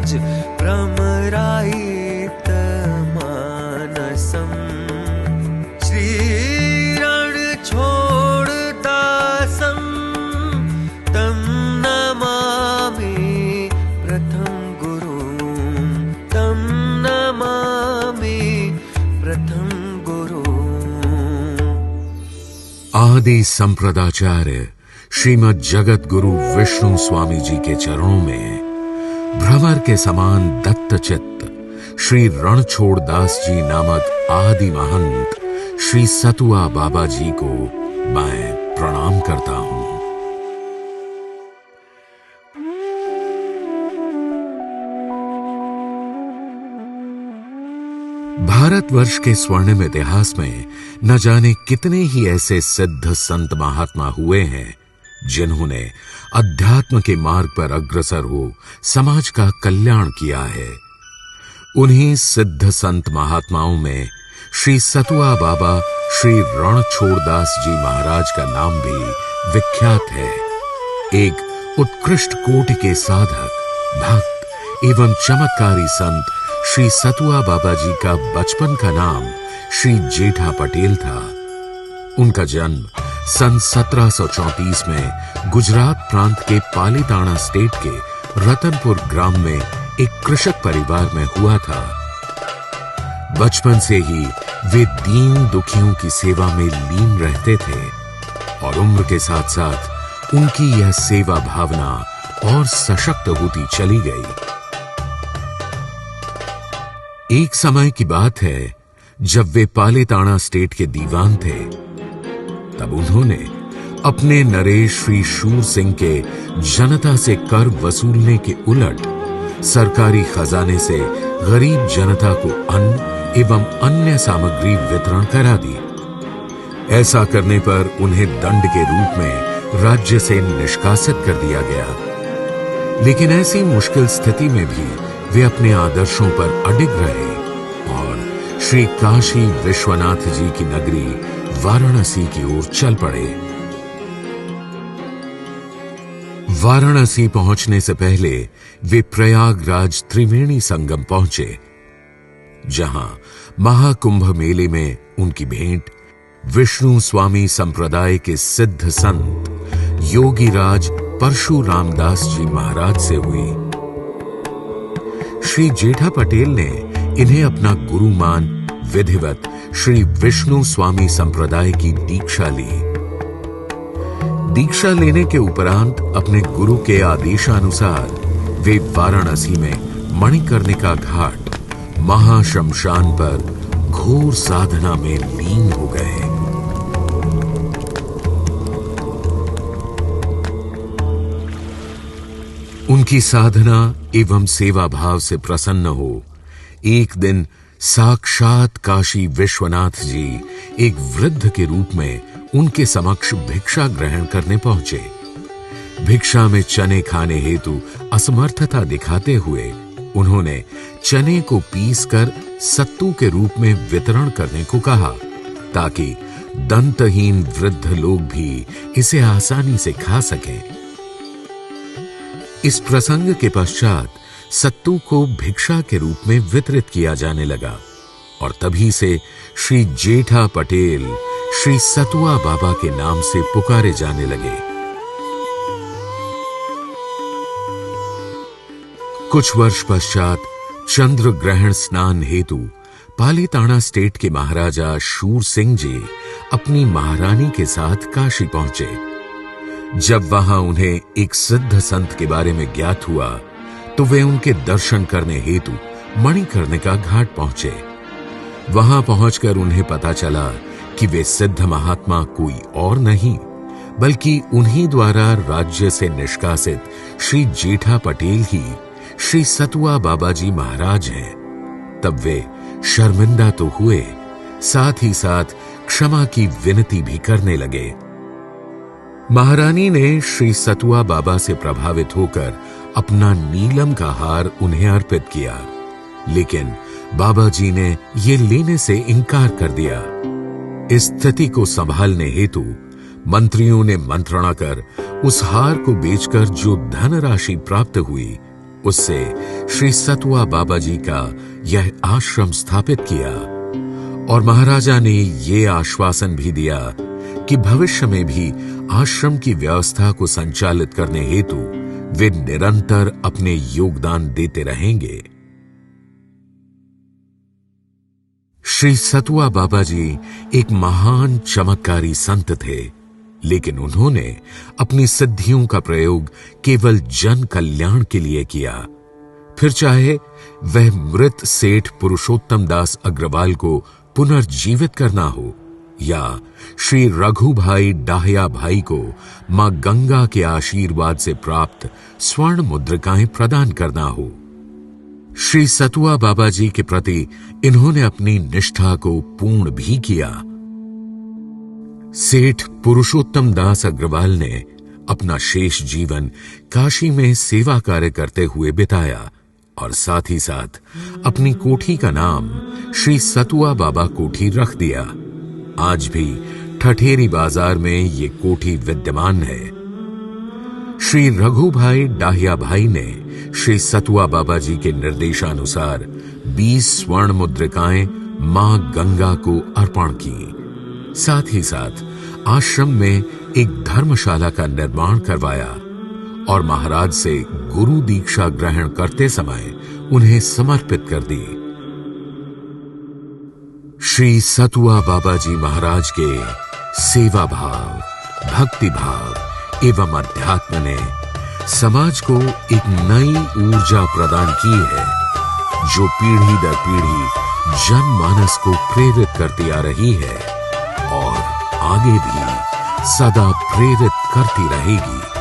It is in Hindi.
राज भ्रमरायित मानसम् श्रीरण छोड़दासं तं नमामि प्रथम गुरुं तं नमामि प्रथम गुरुं। आदि संप्रदाचार्य श्रीमद् जगत गुरु विष्णु स्वामी जी के चरणों में भ्रमर के समान दत्तचित्त श्री रणछोड़ दास जी नामक आदि महंत श्री सतुआ बाबा जी को मैं प्रणाम करता हूं। भारतवर्ष के स्वर्णिम इतिहास में न जाने कितने ही ऐसे सिद्ध संत महात्मा हुए हैं जिन्होंने अध्यात्म के मार्ग पर अग्रसर हो समाज का कल्याण किया है। उन्हीं सिद्ध संत महात्माओं में श्री सतुआ बाबा श्री रणछोड़ दास जी महाराज का नाम भी विख्यात है। एक उत्कृष्ट कोटि के साधक, भक्त एवं चमत्कारी संत श्री सतुआ बाबा जी का बचपन का नाम श्री जेठा पटेल था। उनका जन्म सन 1734 में गुजरात प्रांत के पालीताना स्टेट के रतनपुर ग्राम में एक कृषक परिवार में हुआ था। बचपन से ही वे दीन दुखियों की सेवा में लीन रहते थे और उम्र के साथ साथ उनकी यह सेवा भावना और सशक्त होती चली गई। एक समय की बात है जब वे पालीताना स्टेट के दीवान थे, तब उन्होंने अपने नरेश श्री शूर सिंह के जनता से कर वसूलने के उलट सरकारी खजाने से गरीब जनता को अन्न एवं अन्य सामग्री वितरण करा दी। ऐसा करने पर उन्हें दंड के रूप में राज्य से निष्कासित कर दिया गया। लेकिन ऐसी मुश्किल स्थिति में भी वे अपने आदर्शों पर अडिग रहे और श्री काशी विश्वनाथ जी की नगरी वाराणसी की ओर चल पड़े। वाराणसी पहुंचने से पहले वे प्रयागराज त्रिवेणी संगम पहुंचे, जहां महाकुंभ मेले में उनकी भेंट विष्णु स्वामी संप्रदाय के सिद्ध संत योगीराज परशुराम दास जी महाराज से हुई। श्री जेठा पटेल ने इन्हें अपना गुरु मान विधिवत श्री विष्णु स्वामी संप्रदाय की दीक्षा ली। दीक्षा लेने के उपरांत अपने गुरु के आदेशानुसार वे वाराणसी में मणिकर्णिका घाट महाशमशान पर घोर साधना में लीन हो गए। उनकी साधना एवं सेवा भाव से प्रसन्न हो एक दिन साक्षात काशी विश्वनाथ जी एक वृद्ध के रूप में उनके समक्ष भिक्षा ग्रहण करने पहुंचे। भिक्षा में चने खाने हेतु असमर्थता दिखाते हुए उन्होंने चने को पीसकर सत्तू के रूप में वितरण करने को कहा, ताकि दंतहीन वृद्ध लोग भी इसे आसानी से खा सकें। इस प्रसंग के पश्चात सत्तू को भिक्षा के रूप में वितरित किया जाने लगा और तभी से श्री जेठा पटेल श्री सतुआ बाबा के नाम से पुकारे जाने लगे। कुछ वर्ष पश्चात चंद्र ग्रहण स्नान हेतु पालीताना स्टेट के महाराजा शूर सिंह जी अपनी महारानी के साथ काशी पहुंचे। जब वहां उन्हें एक सिद्ध संत के बारे में ज्ञात हुआ तो वे उनके दर्शन करने हेतु मणिकर्णिका घाट पहुंचे। वहां पहुंचकर उन्हें पता चला कि वे सिद्ध महात्मा कोई और नहीं बल्कि उन्हीं द्वारा राज्य से निष्कासित श्री जेठा पटेल ही श्री सतुआ बाबा जी महाराज हैं। तब वे शर्मिंदा तो हुए, साथ ही साथ क्षमा की विनती भी करने लगे। महारानी ने श्री सतुआ बाबा से प्रभावित होकर अपना नीलम का हार उन्हें अर्पित किया, लेकिन बाबा जी ने ये लेने से इनकार कर दिया। इस स्थिति को संभालने हेतु मंत्रियों ने मंत्रणा कर उस हार को बेचकर जो धनराशि प्राप्त हुई उससे श्री सतुआ बाबा जी का यह आश्रम स्थापित किया और महाराजा ने ये आश्वासन भी दिया कि भविष्य में भी आश्रम की व्यवस्था को संचालित करने हेतु वे निरंतर अपने योगदान देते रहेंगे। श्री सतुआ बाबा जी एक महान चमत्कारी संत थे, लेकिन उन्होंने अपनी सिद्धियों का प्रयोग केवल जन कल्याण के लिए किया। फिर चाहे वह मृत सेठ पुरुषोत्तम दास अग्रवाल को पुनर्जीवित करना हो या श्री रघु भाई डाहिया भाई को मां गंगा के आशीर्वाद से प्राप्त स्वर्ण मुद्रिकाएं प्रदान करना हो, श्री सतुआ बाबा जी के प्रति इन्होंने अपनी निष्ठा को पूर्ण भी किया। सेठ पुरुषोत्तम दास अग्रवाल ने अपना शेष जीवन काशी में सेवा कार्य करते हुए बिताया और साथ ही साथ अपनी कोठी का नाम श्री सतुआ बाबा कोठी रख दिया। आज भी ठठेरी बाजार में ये कोठी विद्यमान है। श्री रघु भाई डाहिया भाई ने श्री सतुआ बाबा जी के निर्देशानुसार 20 स्वर्ण मुद्रिकाएं मां गंगा को अर्पण की। साथ ही साथ आश्रम में एक धर्मशाला का निर्माण करवाया और महाराज से गुरु दीक्षा ग्रहण करते समय उन्हें समर्पित कर दी। श्री सतुआ बाबा जी महाराज के सेवा भाव, भक्ति भाव एवं अध्यात्म ने समाज को एक नई ऊर्जा प्रदान की है, जो पीढ़ी दर पीढ़ी जनमानस को प्रेरित करती आ रही है और आगे भी सदा प्रेरित करती रहेगी।